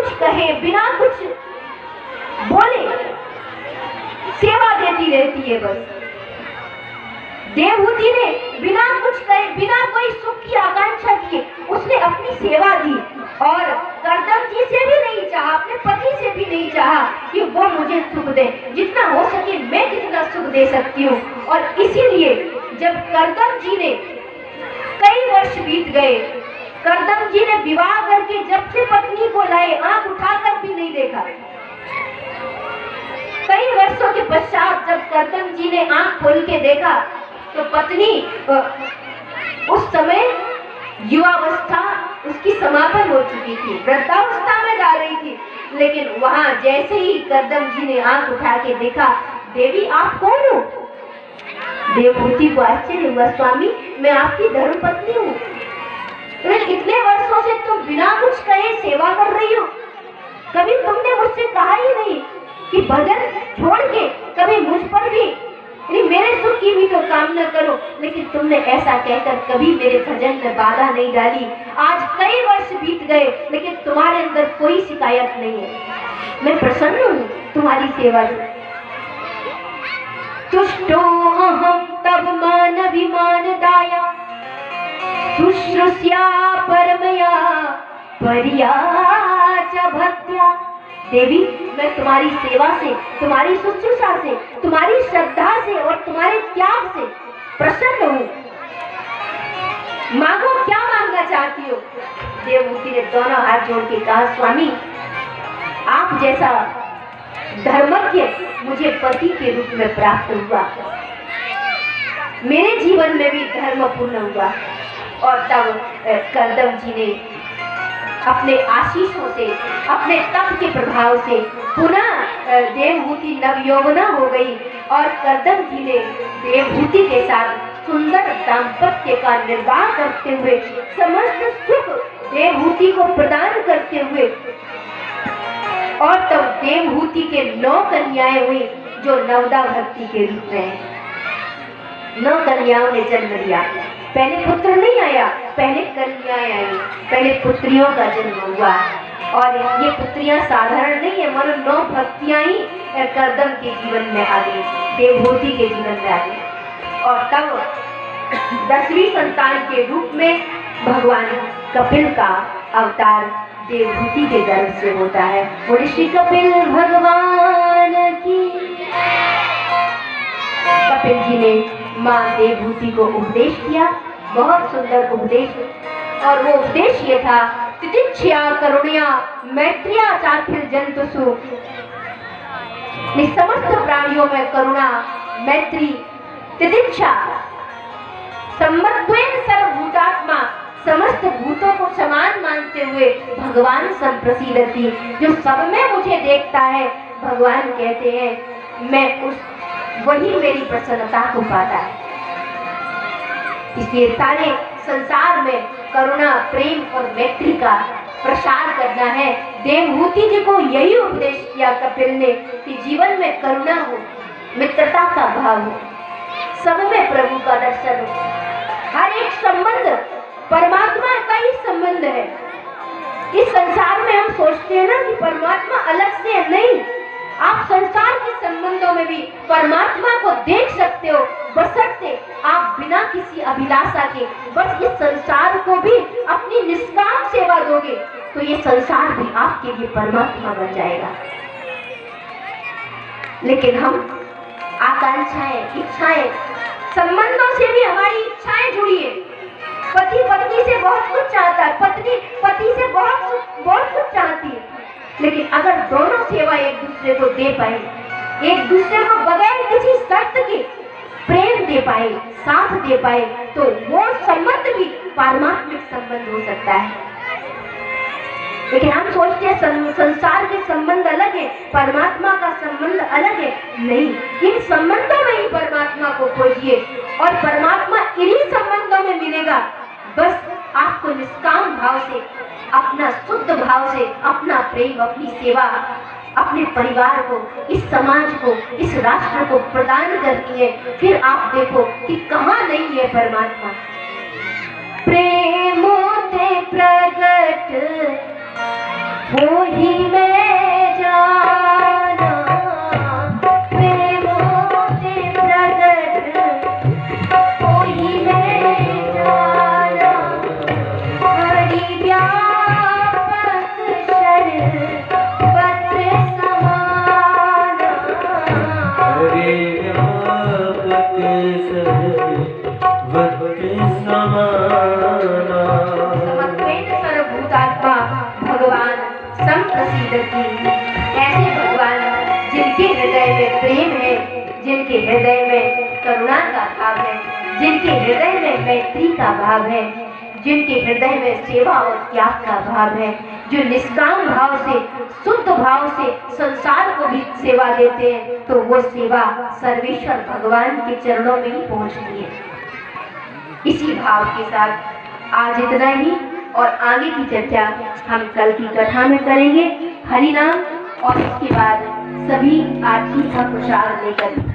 कुछ कहे, बिना कुछ बोले सेवा देती रहती है। बस देवहूति ने बिना कुछ कहे, बिना कोई सुख की आकांक्षा किए उसने अपनी सेवा दी और कर्दम जी से भी नहीं चाहा, अपने पति से भी नहीं चाहा कि वो मुझे सुख दे, जितना हो सके मैं कितना सुख दे सकती हूँ। और इसीलिए जब कर्दम जी ने, कई वर्ष बीत गए, कर्दम जी ने विवाह करके जब से पत्नी को लाए आंख उठाकर भी नहीं देखा। कई वर्षों के पश्चात जब कर्दम जी ने आंख खोल के देखा तो पत्नी उस समय युवावस्था उसकी समापन हो चुकी थी, वृद्धावस्था में जा रही थी। लेकिन वहां जैसे ही कर्दम जी ने आंख उठा के देखा, देवी आप कौन हो? देवहूति को आश्चर्य हुआ, स्वामी मैं आपकी धर्मपत्नी हूँ। इतने वर्षों से तुम बिना कुछ कहे सेवा कर रही हो, कभी तुमने मुझसे कहा ही नहीं कि भजन छोड़ के कभी मुझ पर भी मेरे सुख की भी तो कामना करो, लेकिन तुमने ऐसा कहकर कभी मेरे भजन में बाधा नहीं डाली। आज कई वर्ष बीत गए लेकिन तुम्हारे अंदर कोई शिकायत नहीं है। मैं प्रसन्न हूँ तुम्हारी सेवा से। तुष्टो अहम तब मान अभिमान दाया, शुश्रूषया परमया परिया च भक्त्या। देवी मैं तुम्हारी सेवा से, तुम्हारी शुश्रूषा से, तुम्हारी श्रद्धा से और तुम्हारे त्याग से प्रसन्न हूँ। मांगो, क्या मांगना चाहती हो? देवहूति ने दोनों हाथ जोड़ के कहा, स्वामी आप जैसा धर्मज्ञ मुझे पति के रूप में प्राप्त हुआ, मेरे जीवन में भी धर्म पूर्ण हुआ। और तब कर्दम जी ने अपने आशीषों से, अपने तप के प्रभाव से पुनः देवहूति नवयौवना हो गई और कर्दम जी ने देवहूति के साथ सुंदर दाम्पत्य का निर्वाह करते हुए, समस्त सुख देवहूति को प्रदान करते हुए, और तब देवहूति के 9 कन्याएं हुई जो नवदा भक्ति के रूप में 9 कन्याओं ने जन्म लिया। पहले पुत्र नहीं आया, पहले कन्याएं आई, पहले पुत्रियों का जन्म हुआ। और ये पुत्रियां साधारण नहीं है, मगर 9 भक्तियां ही कर्दम के जीवन में आ गई, देवहूति के जीवन में आ गई। और तब 10वीं संतान के रूप में भगवान कपिल का अवतार देवहूति के गर्भ से होता है। बोले श्री कपिल भगवान की। कपिल जी ने मां देवहूति को उपदेश किया, बहुत सुंदर उपदेश। और वो उपदेश ये था, तितिक्षा करुणया मैत्रिया चाखिल जंतुषु। समस्त प्राणियों में करुणा, मैत्री, तितिक्षा, सम्मत्वेन सर्वभूतात्मा, समस्त भूतों को समान मानते हुए भगवान संप्रसीदति। जो सब में मुझे देखता है, भगवान कहते हैं मैं वही मेरी प्रसन्नता को पाता है। इसलिए सारे संसार में करुणा, प्रेम और मैत्री का प्रसार करना है। देवहूति जी को यही उपदेश किया कपिल ने कि जीवन में करुणा हो, मित्रता का भाव हो, सब में प्रभु का दर्शन हो। हर एक संबंध परमात्मा का ही संबंध है। इस संसार में हम सोचते हैं ना कि परमात्मा अलग से है, नहीं। आप संसार के संबंधों में भी परमात्मा को देख सकते हो, बशर्ते आप बिना किसी अभिलाषा के बस इस संसार को भी अपनी निष्काम सेवा दोगे तो ये संसार भी आपके लिए परमात्मा बन जाएगा। लेकिन हम आकांक्षाएं, इच्छाएं, संबंधों से भी हमारी इच्छाएं जुड़ी है। पति पत्नी से बहुत कुछ चाहता है, पत्नी पति से बहुत कुछ चाहती है, लेकिन अगर दोनों सेवा एक दूसरे को दे पाए, एक दूसरे को बगैर किसी शर्त के प्रेम दे पाए, साथ दे पाए, तो वो संबंध भी पारमात्मिक संबंध हो सकता है। लेकिन हम सोचते हैं संसार के संबंध अलग है, परमात्मा का संबंध अलग है। नहीं, इन संबंधों में ही परमात्मा को खोजिए और परमात्मा इन्हीं संबंधों में मिलेगा। बस आपको निष्काम भाव से, अपना शुद्ध भाव से अपना प्रेम, अपनी सेवा अपने परिवार को, इस समाज को, इस राष्ट्र को प्रदान करनी है। फिर आप देखो कि कहाँ नहीं है परमात्मा। प्रेम ते प्रगट हो ही की। ऐसे भगवान जिनके हृदय में प्रेम है, जिनके हृदय में करुणा का भाव है, जिनके हृदय में मैत्री का भाव है, जिनके हृदय में सेवा और त्याग का भाव है, जो निष्काम भाव से, शुद्ध भाव से संसार को भी सेवा देते हैं, तो वो सेवा सर्वेश्वर भगवान के चरणों में ही पहुंचती है। इसी भाव के साथ आज इतना ही, और आगे की चर्चा हम कल की कथा में करेंगे। हरि नाम, और इसके बाद सभी आरती का प्रसाद लेकर